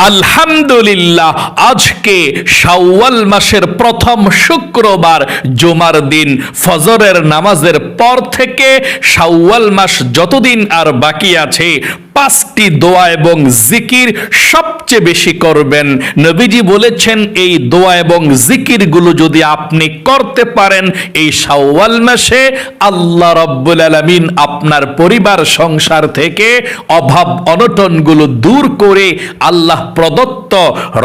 আলহামদুলিল্লাহ, আজকে শাওয়াল মাসের প্রথম শুক্রবার, জুমার দিন ফজরের নামাজের পর থেকে শাওয়াল মাস যতদিন আর বাকি আছে, 5টি দোয়া এবং জিকির সবচেয়ে বেশি করবেন। নবীজি বলেছেন এই দোয়া এবং জিকিরগুলো যদি আপনি করতে পারেন এই শাওয়াল মাসে, আল্লাহ রাব্বুল আলামিন আপনার পরিবার সংসার থেকে অভাব অনটনগুলো দূর করে আল্লাহ প্রদত্ত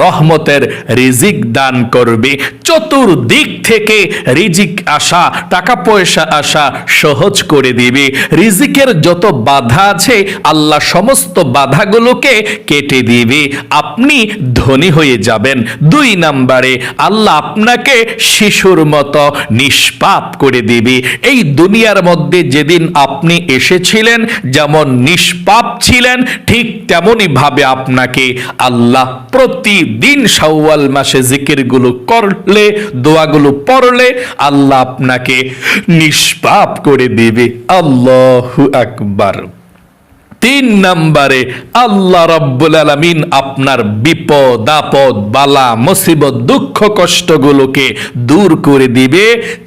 রহমতের রিজিক দান করবে। চতুর্দিক থেকে রিজিক আসা, টাকা পয়সা আসা সহজ করে দিবে। রিজিকের যত বাধা আছে আল্লাহ সমস্ত বাধাগুলোকে কেটে দিবে, আপনি ধনী হয়ে যাবেন। 2 নম্বরে আল্লাহ আপনাকে শিশুর মতো নিষ্পাপ করে দিবে। এই দুনিয়ার মধ্যে যেদিন আপনি এসেছিলেন যেমন নিষ্পাপ ছিলেন, ঠিক তেমনি ভাবে আপনাকে আল্লাহ প্রতিদিন শাওয়াল মাসে জিকিরগুলো করলে, দোয়াগুলো পড়লে আল্লাহ আপনাকে নিষ্পাপ করে দিবে। আল্লাহু আকবার। 3 নম্বরে আল্লাহ রাব্বুল আলামিন আপনার বিপদ আপদ, বালা মুসিবত, দুঃখ কষ্টগুলোকে দূর করে দিবে।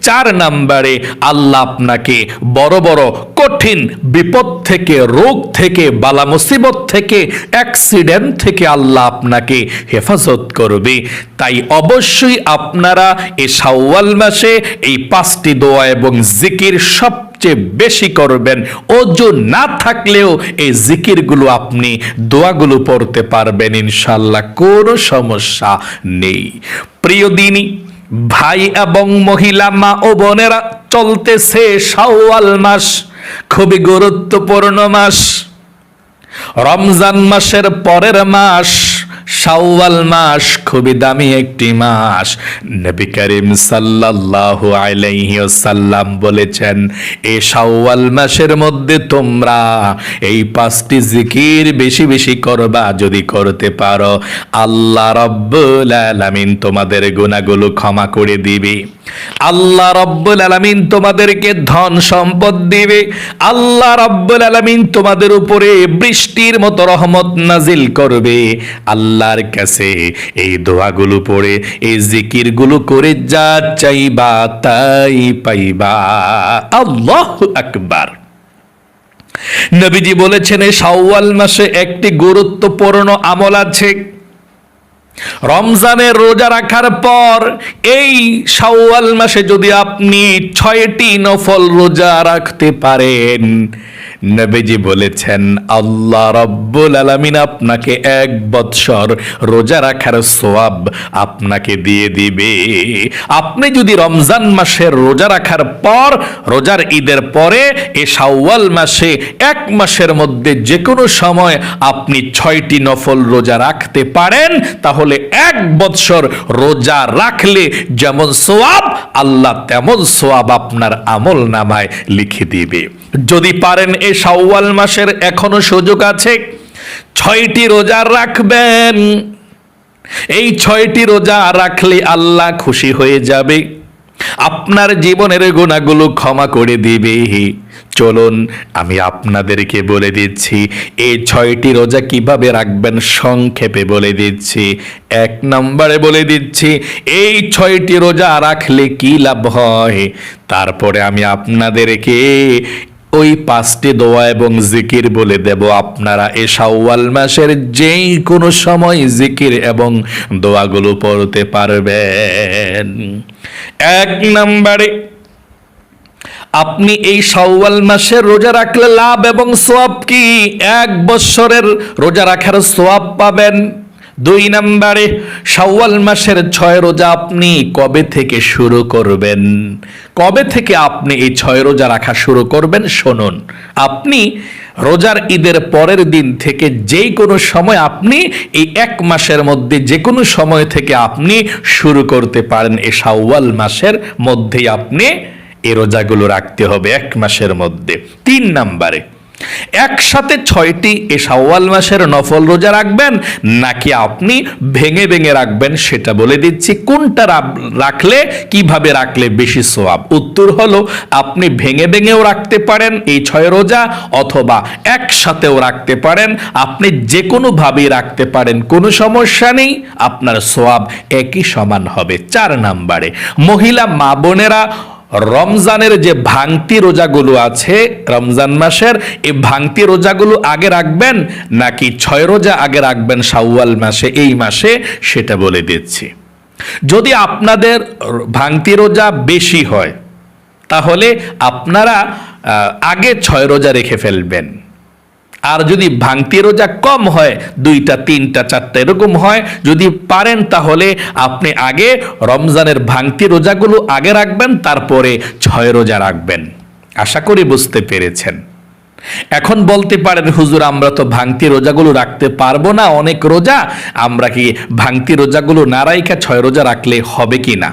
4 নম্বরে আল্লাহ আপনাকে বড় বড় কঠিন বিপদ থেকে, রোগ থেকে, বালা মুসিবত থেকে, অ্যাক্সিডেন্ট থেকে আল্লাহ আপনাকে হেফাজত করবে। তাই অবশ্যই আপনারা এই শাওয়াল মাসে এই 5টি দোয়া এবং জিকির সবচেয়ে বেশি করবেন। ওযু না থাকলেও এই জিকিরগুলো আপনি, দোয়াগুলো পড়তে পারবেন ইনশাআল্লাহ, কোনো সমস্যা নেই। প্রিয় দিনী ভাই এবং মহিলা, মা ও বোনেরা, চলতেছে শাওয়াল মাস, খুবই গুরুত্বপূর্ণ মাস। রমজান মাসের পরের মাস শাওয়াল মাস, খুবই দামি একটি মাস। নবী করিম সাল্লাল্লাহু আলাইহি ওয়াসাল্লাম বলেছেন, এই শাওয়াল মাসের মধ্যে তোমরা এই 5টি জিকির বেশি বেশি করবা। যদি করতে পারো আল্লাহ রাব্বুল আলামিন তোমাদের গুনাহগুলো ক্ষমা করে দিবে। আল্লাহ রাব্বুল আলামিন তোমাদেরকে ধন সম্পদ দিবে। আল্লাহ রাব্বুল আলামিন তোমাদের উপরে বৃষ্টির মতো রহমত নাজিল করবে। আল্লাহর কাছে এই দোয়াগুলো পড়ে, এই জিকিরগুলো করে যা চাইবা তাই পাইবা। আল্লাহু আকবার। নবীজি বলেছেন এই শাওয়াল মাসে একটি গুরুত্বপূর্ণ আমল আছে। রমজানের রোজা রাখার পর এই শাওয়াল মাসে যদি আপনি 6টি নফল রোজা রাখতে পারেন, নবীজি বলেছেন আল্লাহ রাব্বুল আলামিন আপনাকে 1 বৎসর রোজা রাখার সওয়াব আপনাকে দিয়ে দিবে। আপনি যদি রমজান মাসের রোজা রাখার পর, রোজার ঈদের পরে এই শাওয়াল মাসে 1 মাসের মধ্যে যে কোনো সময় আপনি 6টি নফল রোজা রাখতে পারেন, তাহলে 1 বৎসর রোজা রাখলে যেমন সওয়াব, আল্লাহ তেমন সওয়াব আপনার আমল নামায় লিখে দিবে। যদি পারেন এই শাওয়াল মাসের এখনো সুযোগ আছে, 6টি রোজা রাখবেন। এই 6টি রোজা রাখলে আল্লাহ খুশি হয়ে যাবে, আপনার জীবনের গুনাহগুলো ক্ষমা করে দিবে। চলুন আমি আপনাদেরকে বলে দিচ্ছি এই 6টি রোজা কিভাবে রাখবেন, সংক্ষেপে বলে দিচ্ছি। 1 নম্বরে বলে দিচ্ছি এই 6টি রোজা রাখলে কি লাভ হয়, তারপরে আমি আপনাদেরকে ওই 5টি দোয়া এবং জিকির বলে দেব। আপনারা এই শাওয়াল মাসের যেই কোনো সময় জিকির এবং দোয়াগুলো পড়তে পারবেন। 1 নম্বরে আপনি এই শাওয়াল মাসের রোজা রাখলে লাভ এবং সওয়াব কি? 1 বৎসরের রোজা রাখার সওয়াব পাবেন। 2 নম্বরে শাওয়াল মাসের 6 রোজা আপনি কবে থেকে শুরু করবেন? কবে থেকে আপনি এই 6 রোজা রাখা শুরু করবেন? শুনুন, আপনি রোজার ঈদের পরের দিন থেকে যে কোনো সময় আপনি এই 1 মাসের মধ্যে যে কোনো সময় থেকে আপনি শুরু করতে পারেন। এই শাওয়াল মাসের মধ্যেই আপনি এই রোজাগুলো রাখতে হবে 1 মাসের মধ্যে। 3 নম্বরে একসাথে 6টি এই শাওয়াল মাসের নফল রোজা রাখবেন নাকি আপনি ভেঙে ভেঙে রাখবেন সেটা বলে দিচ্ছি। কোনটা রাখলে কিভাবে রাখলে বেশি সওয়াব? উত্তর হলো আপনি ভেঙে ভেঙেও রাখতে পারেন এই 6 রোজা, অথবা একসাথেও রাখতে পারেন। আপনি যে কোনো ভাবেই রাখতে পারেন, কোনো সমস্যা নেই, আপনার সওয়াব একই সমান হবে। 4 নম্বরে, মহিলা মা বোনেরা রমজানের যে ভাঙতি রোজাগুলো আছে রমজান মাসের, এই ভাঙতি রোজাগুলো আগে রাখবেন নাকি 6 রোজা আগে রাখবেন শাওয়াল মাসে, এই মাসে, সেটা বলে দিচ্ছি। যদি আপনাদের ভাঙতি রোজা বেশি হয় তাহলে আপনারা আগে 6 রোজা রেখে ফেলবেন। আর যদি ভাঙতি রোজা কম হয়, 2টা 3টা 4টা এরকম হয়, যদি পারেন তাহলে আপনি আগে রমজানের ভাঙতি রোজাগুলো আগে রাখবেন, তারপরে 6 রোজা রাখবেন। আশা করি বুঝতে পেরেছেন। এখন বলতে পারেন, হুজুর আমরা তো ভাঙতি রোজাগুলো রাখতে পারবো না, অনেক রোজা, আমরা কি ভাঙতি রোজাগুলো না রাইখা 6 রোজা রাখলে হবে কি না?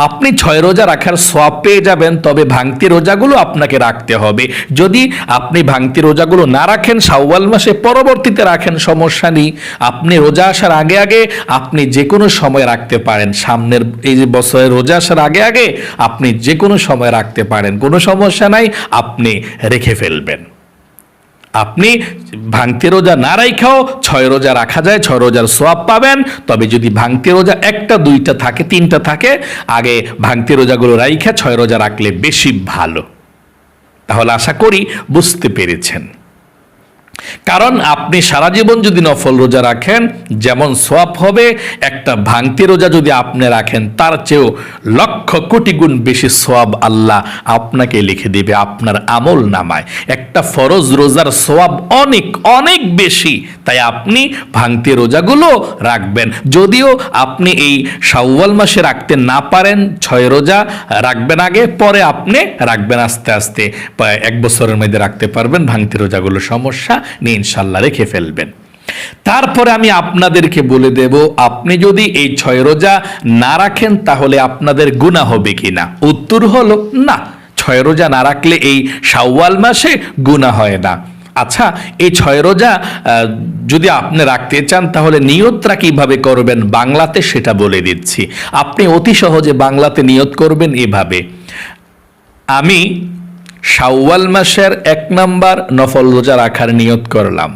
আপনি 6 রোজা রাখার সওয়াব পেয়ে যাবেন, তবে ভাঙতি রোজাগুলো আপনাকে রাখতে হবে। যদি আপনি ভাঙতি রোজাগুলো না রাখেন, শাওয়াল মাসে পরবর্তীতে রাখেন, সমস্যা নেই। আপনি রোজা আসার আগে আগে আপনি যে কোনো সময় রাখতে পারেন। সামনের এই যে বছরের রোজা আসার আগে আগে আপনি যে কোনো সময় রাখতে পারেন, কোনো সমস্যা নাই, আপনি রেখে ফেলবেন। আপনি ভাঙতি রোজা না রাখাও 6 রোজা রাখা যায়, 6 রোজার সওয়াব পাবেন। তবে যদি ভাঙতি রোজা 1টা 2টা থাকে, 3টা থাকে, আগে ভাঙতি রোজাগুলো রাইখা 6 রোজা রাখলে বেশি ভালো। তাহলে আশা করি বুঝতে পেরেছেন। কারণ আপনি সারা জীবন যদি নফল রোজা রাখেন, যেমন সওয়াব হবে, একটা ভাঙতি রোজা যদি আপনি রাখেন তার চেয়েও লক্ষ কোটি গুণ বেশি সওয়াব আল্লাহ আপনাকে লিখে দিবে আপনার আমল নামায়। একটা ফরজ রোজার সওয়াব অনেক অনেক বেশি, তাই আপনি ভাঙতি রোজাগুলো রাখবেন। যদিও আপনি এই শাওয়াল মাসে রাখতে না পারেন, 6 রোজা রাখবেন আগে, পরে আপনি রাখবেন আস্তে আস্তে, 1 বছরের মধ্যে রাখতে পারবেন ভাঙতি রোজাগুলো, সমস্যা নিয়ে ইনশাল্লাহ রেখে ফেলবেন। তারপরে আমি আপনাদেরকে বলে দেব, আপনি যদি এই 6 রোজা না রাখেন তাহলে আপনাদের গুনাহ হবে কিনা? উত্তর হলো না, 6 রোজা না রাখলে এই শাওয়াল মাসে গুনাহ হয় না। আচ্ছা, এই 6 রোজা যদি আপনি রাখতে চান তাহলে নিয়তটা কিভাবে করবেন বাংলাতে সেটা বলে দিচ্ছি। আপনি অতি সহজে বাংলাতে নিয়ত করবেন এভাবে: আমি শাওয়াল মাসের 1 নাম্বার নফল রোজা রাখার নিয়ত করলাম।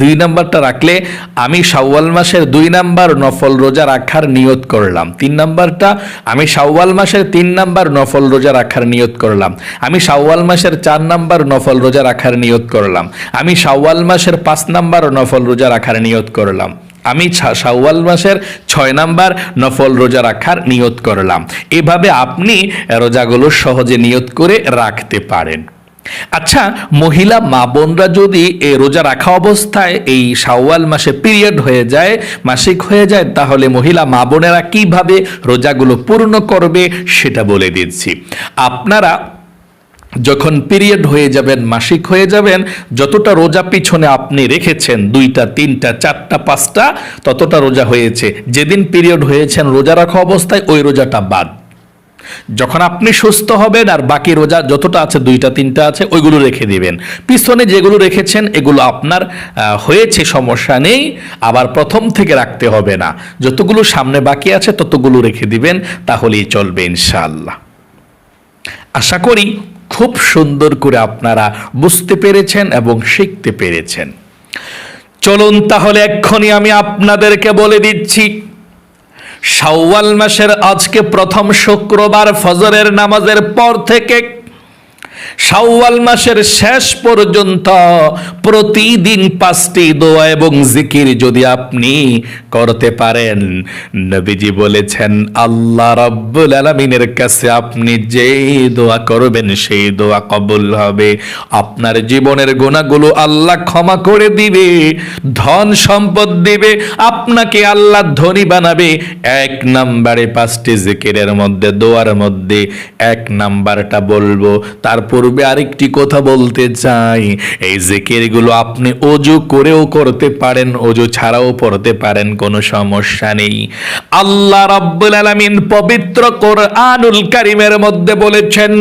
2 নাম্বারটা রাখলে আমি শাওয়াল মাসের 2 নাম্বার নফল রোজা রাখার নিয়ত করলাম। 3 নাম্বারটা আমি শাওয়াল মাসের 3 নাম্বার নফল রোজা রাখার নিয়ত করলাম। আমি শাওয়াল মাসের 4 নাম্বার নফল রোজা রাখার নিয়ত করলাম। আমি শাওয়াল মাসের 5 নাম্বার নফল রোজা রাখার নিয়ত করলাম। আমি শাওয়াল মাসের 6 নাম্বার নফল রোজা রাখার নিয়ত করলাম। এভাবে আপনি রোজাগুলো সহজে নিয়ত করে রাখতে পারেন। আচ্ছা, মহিলা মা বোনরা যদি এই রোজা রাখা অবস্থায় এই শাওয়াল মাসে পিরিয়ড হয়ে যায়, মাসিক হয়ে যায়, তাহলে মহিলা মা বোনেরা কিভাবে রোজাগুলো পূর্ণ করবে সেটা বলে দিচ্ছি। আপনারা যখন পিরিয়ড হয়ে যাবেন, মাসিক হয়ে যাবেন, যতটা রোজা পিছনে আপনি রেখেছেন, 2টা 3টা 4টা 5টা, ততটা রোজা হয়েছে। যেদিন পিরিয়ড হয়েছেন রোজা রাখা অবস্থায়, ওই রোজাটা বাদ। যখন আপনি সুস্থ হবেন আর বাকি রোজা যতটা আছে, 2টা 3টা আছে, ওইগুলো রেখে দিবেন। পিছনে যেগুলো রেখেছেন এগুলো আপনার হয়েছে, সমস্যা নেই, আবার প্রথম থেকে রাখতে হবে না। যতগুলো সামনে বাকি আছে ততগুলো রেখে দিবেন, তাহলেই চলবে ইনশাআল্লাহ। আশা করি খুব সুন্দর করে আপনারা বুঝতে পেরেছেন এবং শিখতে পেরেছেন। চলুন তাহলে এক্ষুনি আমি আপনাদেরকে বলে দিচ্ছি, শাওয়াল মাসের আজকে প্রথম শুক্রবার ফজরের নামাজের পর থেকে শাওয়াল মাসের শেষ পর্যন্ত প্রতিদিন 5টি দোয়া এবং জিকির যদি আপনি করতে পারেন, নবীজি বলেছেন আল্লাহ রাব্বুল আলামিনের কাছে আপনি যে দোয়া করবেন সেই দোয়া কবুল হবে। আপনার জীবনের গুনাহগুলো আল্লাহ ক্ষমা করে দিবে, ধন সম্পদ দিবে, আপনাকে আল্লাহ ধনী বানাবে। 1 নম্বরে 5টি জিকিরের মধ্যে, দোয়ার মধ্যে 1 নাম্বারটা বলবো, তারপর পূর্বে আরেকটি কথা বলতে চাই, এই জিকিরগুলো আপনি ওযু করেও করতে পারেন, ওযু ছাড়াও পড়তে পারেন, কোনো সমস্যা নেই। আল্লাহ রাব্বুল আলামিন পবিত্র কোরআনুল কারীমের মধ্যে বলেছেন,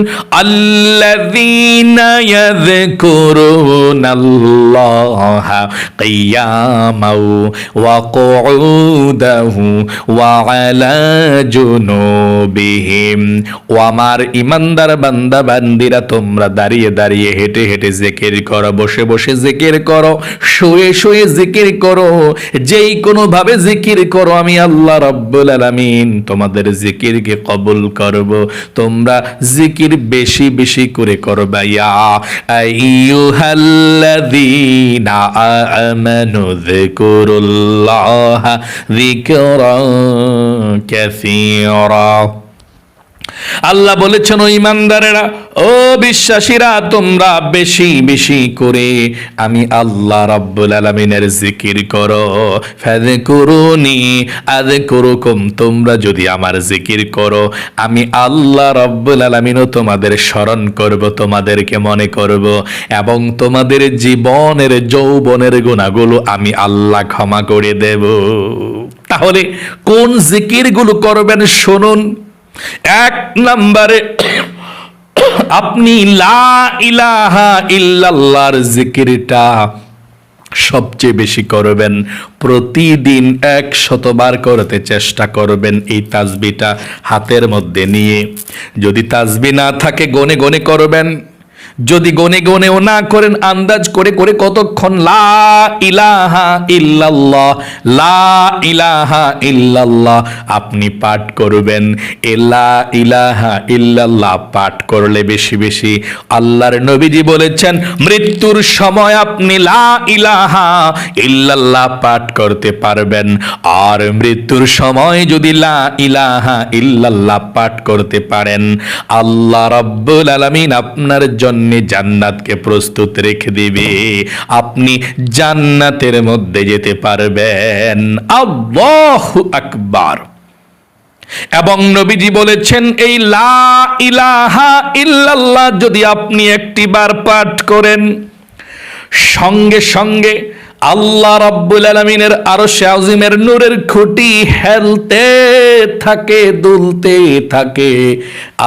আল্লাযীনা ইয়াযকুরুনাল্লাহা কিয়ামাও ওয়া কুউদাহু ওয়া আলা জুনুবিহিম। ও আমার ইমানদার বান্দা বান্দিরা, তোমরা দাঁড়িয়ে দাঁড়িয়ে হেঁটে হেঁটে জিকির করো, বসে বসে জিকির করো, শুয়ে শুয়ে জিকির করো, যেই কোনো ভাবে জিকির করো, আমি আল্লাহ রাব্বুল আলামিন তোমাদের জিকিরকে কবুল করব। তোমরা জিকির বেশি বেশি করে করবা। ইয়া আইয়ুহাল্লাযীনা আমানু যিকুরুল্লাহা যিকরান কাসীরা। আল্লাহ বলেছেন, ও ইমানদারেরা, ও বিশ্বাসীরা, তোমরা বেশি বেশি করে আমি আল্লাহ রাব্বুল আলামিনের জিকির করো। ফাযকুরুনি আযকুরুকুম, তোমরা যদি আমার জিকির করো, আমি আল্লাহ রাব্বুল আলামিনও তোমাদের স্মরণ করব, তোমাদেরকে মনে করব, এবং তোমাদের জীবনের যৌবনের গুনাহগুলো আমি আল্লাহ ক্ষমা করে দেব। তাহলে কোন জিকিরগুলো করবেন শুনুন। এক নম্বরে আপনি লা ইলাহা ইল্লাল্লাহর জিকিরটা সবচেয়ে বেশি করবেন। প্রতিদিন 100 বার করতে চেষ্টা করবেন এই তাসবিহটা হাতের মধ্যে নিয়ে। যদি তাসবিহ না থাকে গনে গনে করবেন, যদি গনে গনেও না করেন আন্দাজ করে করে কতক্ষণ লা ইলাহা ইল্লাল্লাহ, লা ইলাহা ইল্লাল্লাহ আপনি পাঠ করবেন। এ লা ইলাহা ইল্লাল্লাহ পাঠ করলে বেশি বেশি, আল্লাহর নবীজি বলেছেন, মৃত্যুর সময় আপনি লা ইলাহা ইল্লাল্লাহ পাঠ করতে পারবেন। আর মৃত্যুর সময় যদি লা ইলাহা ইল্লাল্লাহ পাঠ করতে পারেন, আল্লাহ রাব্বুল আলামিন আপনার জন্য জান্নাতকে প্রস্তুত রেখে দিবে, আপনি জান্নাতের মধ্যে যেতে পারবেন। আল্লাহু আকবার। এবং নবীজি বলেছেন, এই লা ইলাহা ইল্লাল্লাহ যদি আপনি একটি বার পাঠ করেন, সঙ্গে সঙ্গে আল্লাহ রাব্বুল আলামিনের আরশে আজিমের নূরের খুঁটি হেলতে থাকে, দুলতে থাকে।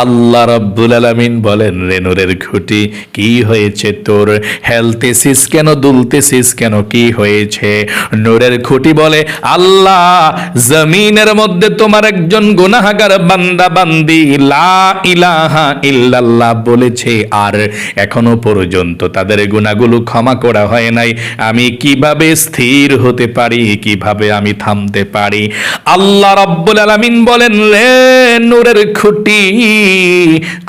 আল্লাহ রাব্বুল আলামিন বলেন, রে নূরের খুঁটি, কি হয়েছে তোর? হেলতেছিস কেন, দুলতেছিস কেন, কি হয়েছে? নূরের খুঁটি বলে, আল্লাহ, জমিনের মধ্যে তোমার একজন গুনাহগার বান্দা বান্দি লা ইলাহা ইল্লাল্লাহ বলেছে, আর এখনো পর্যন্ত তাদের গুনাহগুলো ক্ষমা করা হয় নাই। আমি কিভাবে স্থির হতে পারি, কিভাবে আমি থামতে পারি? আল্লাহ রাব্বুল আলামিন বলেন, রে নূরের খুঁটি,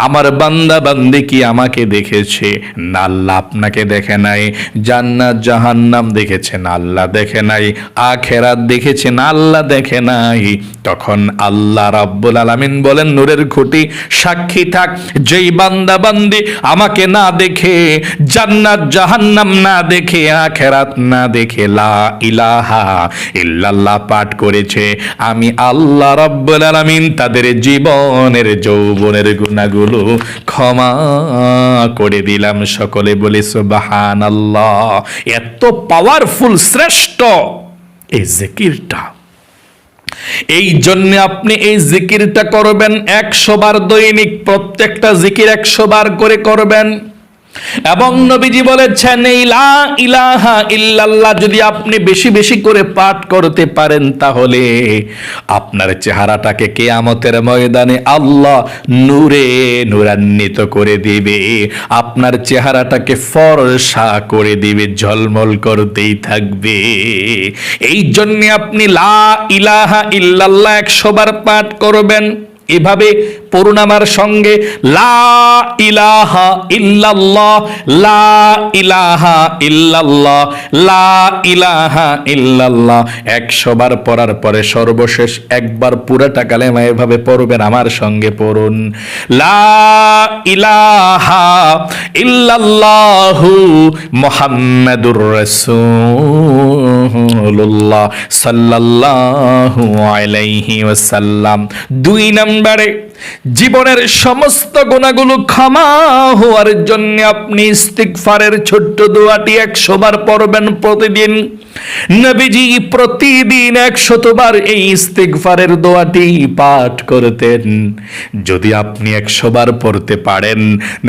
আমার বান্দা বান্দি কি আমাকে দেখেছে? না, আল্লাহ আপনাকে দেখে নাই। জান্নাত জাহান্নাম দেখেছেন? আল্লাহ দেখে নাই। আখিরাত দেখেছেন? আল্লাহ দেখে নাই। তখন আল্লাহ রাব্বুল আলামিন বলেন, নূরের খুঁটি, সাক্ষী থাক, যেই বান্দা বান্দি আমাকে না দেখে, জান্নাত জাহান্নাম না দেখে, আখিরাত না দেখে লা ইলাহা ইল্লাল্লাহ পাঠ করেছে, আমি আল্লাহ রাব্বুল আলামিন তাদের জীবনের যৌবনের গুনাহগুলো ক্ষমা করে দিলাম। সকলে বলি সুবহানাল্লাহ। এত পাওয়ারফুল, শ্রেষ্ঠ এই জিকিরটা। এই জন্য আপনি এই জিকিরটা করবেন 100 বার দৈনিক, প্রত্যেকটা জিকির 100 বার করে করবেন। এবং নবীজি বলেছেন, এই লা ইলাহা ইল্লাল্লাহ যদি আপনি বেশি বেশি করে পাঠ করতে পারেন, তাহলে আপনার চেহারাটাকে কিয়ামতের ময়দানে আল্লাহ নূরে নূরান্বিত করে দিবে, আপনার চেহারাটাকে ফর্সা করে দিবে, ঝলমল করতেই থাকবে। এই জন্য আপনি লা ইলাহা ইল্লাল্লাহ 100 বার পাঠ করবেন। এভাবে পড়ুন আমার সঙ্গে, লা ইলাহা ইল্লাল্লাহ, লা ইলাহা ইল্লাল্লাহ, লা ইলাহা ইল্লাল্লাহ। 100 বার পড়ার পরে সর্বশেষ একবার পুরাটা কালেমা এভাবে পড়বেন, আমার সঙ্গে পড়ুন, লা ইলাহা ইল্লাল্লাহু মুহাম্মাদুর রাসূলুল্লাহ সাল্লাল্লাহু আলাইহি ওয়াসাল্লাম। 2 নম্বরে জীবনের সমস্ত গুনাহগুলো ক্ষমা হওয়ার জন্য আপনি ইস্তিগফারের ছোট্ট দোয়াটি 100 বার পড়বেন প্রতিদিন। নবীজি প্রতিদিন 100 বার এই ইস্তিগফারের দোয়াটি পাঠ করতেন। যদি আপনি 100 বার পড়তে পারেন,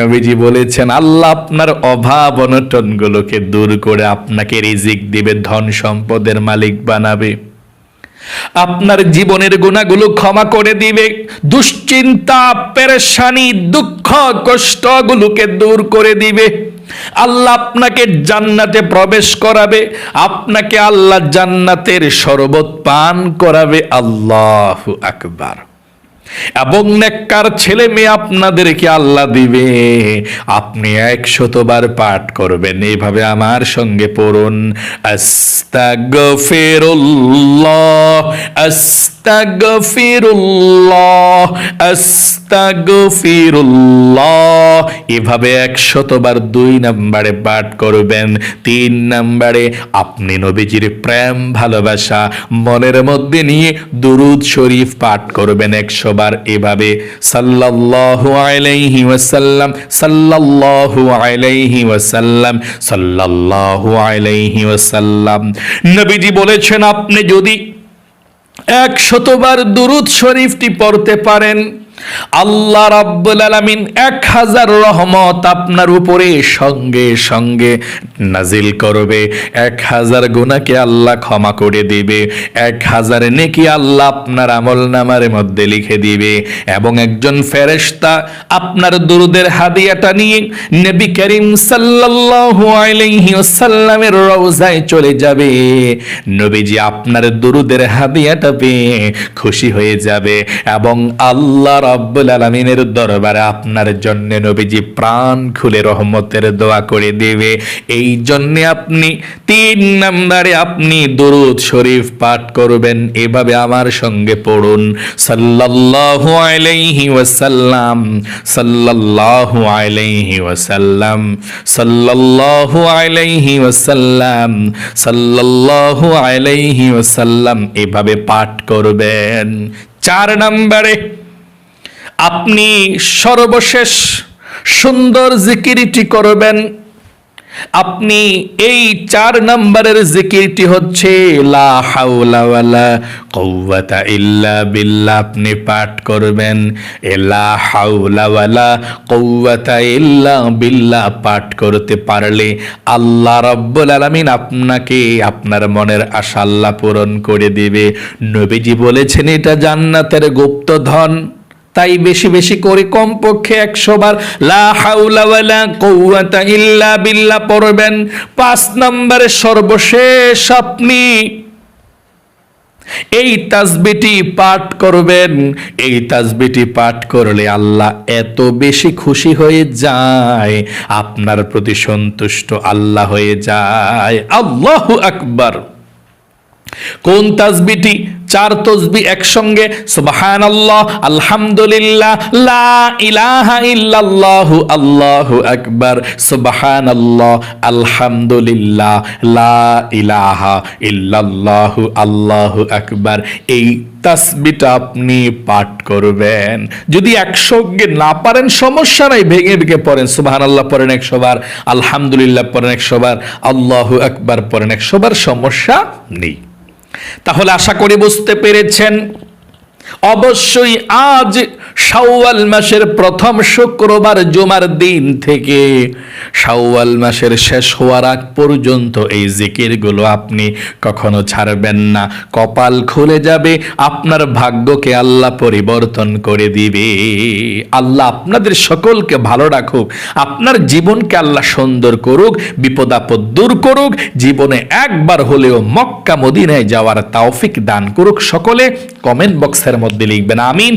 নবীজি বলেছেন আল্লাহ আপনার অভাব অনটনগুলোকে দূর করে আপনাকে রিজিক দিবে, ধন সম্পদের মালিক বানাবে, আপনার জীবনের গুনাহগুলো ক্ষমা করে দিবে, দুশ্চিন্তা পেরেশানি দুঃখ কষ্টগুলোকে দূর করে দিবে। আল্লাহ আপনাকে জান্নাতে প্রবেশ করাবে, আপনাকে আল্লাহ জান্নাতের শরবত পান করাবে। আল্লাহু আকবার। এবং নেককার ছেলে মেয়ে আপনাদেরকে আল্লাহ দিবে। আপনি 100 বার পাঠ করবেন। এইভাবে আমার সঙ্গে পড়ুন, আস্তাগফিরুল্লাহ আস্তাগফিরুল্লাহ আস্তাগফিরুল্লাহ। এভাবে 100 বার 2 নম্বরে পাঠ করবেন। 3 নম্বরে আপনি নবীজির প্রেম ভালোবাসা মনের মধ্যে নিয়ে দুরূদ শরীফ পাঠ করবেন 100 বার। এভাবে সাল্লাল্লাহু আলাইহি ওয়াসাল্লাম সাল্লাল্লাহু আলাইহি ওয়াসাল্লাম সাল্লাল্লাহু আলাইহি ওয়াসাল্লাম। নবীজি বলেছেন আপনি যদি 100 বার দুরূদ শরীফটি পড়তে পারেন, আল্লাহ রাব্বুল আলামিন 1000 রহমত আপনার উপরে সঙ্গে সঙ্গে নাজিল করবে। 1000 গুনাহকে আল্লাহ ক্ষমা করে দিবে, 1000 নেকি আল্লাহ আপনার আমলনামার মধ্যে লিখে দিবে। এবং একজন ফেরেশতা আপনার দুরুদের হাদিয়াটা নিয়ে নবী করিম সাল্লাল্লাহু আলাইহি ওয়াসাল্লামের রওজায় চলে যাবে। নবীজি আপনার দুরুদের হাদিয়াটা পেয়ে খুশি হয়ে যাবে এবং আল্লাহ রাব্বুল আলামিনের দরবারে আপনার জন্য নবীজি প্রাণ খুলে রহমতের দোয়া করে দেবে। এই জন্য আপনি 3 নম্বরে আপনি দুরূদ শরীফ পাঠ করবেন। এভাবে আমার সঙ্গে পড়ুন, সাল্লাল্লাহু আলাইহি ওয়াসাল্লাম সাল্লাল্লাহু আলাইহি ওয়াসাল্লাম সাল্লাল্লাহু আলাইহি ওয়াসাল্লাম সাল্লাল্লাহু আলাইহি ওয়াসাল্লাম। এভাবে পাঠ করবেন। 4 নম্বরে আপনি সর্বশেষ সুন্দর জিকিরটি করবেন। আপনি এই 4 নম্বরের জিকিরটি হচ্ছে লা হাওলা ওয়ালা কুওয়াতা ইল্লা বিল্লাহ। আপনি পাঠ করবেন লা হাওলা ওয়ালা কুওয়াতা ইল্লা বিল্লাহ। পাঠ করতে পারলে আল্লাহ রাব্বুল আলামিন আপনাকে আপনার মনের আশা আল্লাহ পূরণ করে দিবে। নবীজি বলেছেন এটা জান্নাতের গুপ্তধন। তাই বেশি বেশি করে কমপক্ষে 100 বার লা হাওলা ওয়ালা কুওয়াতা ইল্লা বিল্লাহ পড়বেন। 5 নম্বরে সর্বশেষ আপনি এই তাসবিহটি পাঠ করবেন। এই তাসবিহটি পাঠ করলে আল্লাহ এত বেশি খুশি হয়ে যায়, আপনার প্রতি সন্তুষ্ট আল্লাহ হয়ে যায়। আল্লাহু আকবার। কোন তাসবিহটি? 4 তাসবিহ একসঙ্গে, সুবহানাল্লাহ, আলহামদুলিল্লাহ, লা ইলাহা ইল্লাল্লাহু, আল্লাহু আকবার, সুবহানাল্লাহ, আলহামদুলিল্লাহ, লা ইলাহা ইল্লাল্লাহু, আল্লাহু আকবার। এই তাসবিহটা আপনি পাঠ করবেন। যদি একসঙ্গে না পারেন সমস্যা নাই, ভেঙে ভেঙে পড়েন। সুবহানাল্লাহ পড়েন 100 বার, আলহামদুলিল্লাহ পড়েন 100 বার, আল্লাহু আকবার পড়েন 100 বার, সমস্যা নেই। তাহলে আশা করি বুঝতে পেরেছেন। অবশ্যই আজ শাওয়াল মাসের প্রথম শুক্রবার জুমার দিন থেকে শাওয়াল মাসের শেষ হওয়ার আগ পর্যন্ত এই জিকিরগুলো আপনি কখনো ছাড়বেন না। কপাল খুলে যাবে, আপনার ভাগ্যকে আল্লাহ পরিবর্তন করে দিবে। আল্লাহ আপনাদের সকলকে ভালো রাখুক, আপনার জীবনকে আল্লাহ সুন্দর করুক, বিপদ আপদ দূর করুক, জীবনে একবার হলেও মক্কা মদিনায় যাওয়ার তৌফিক দান করুক। সকলে কমেন্ট বক্সের মধ্যে লিখবেন আমিন।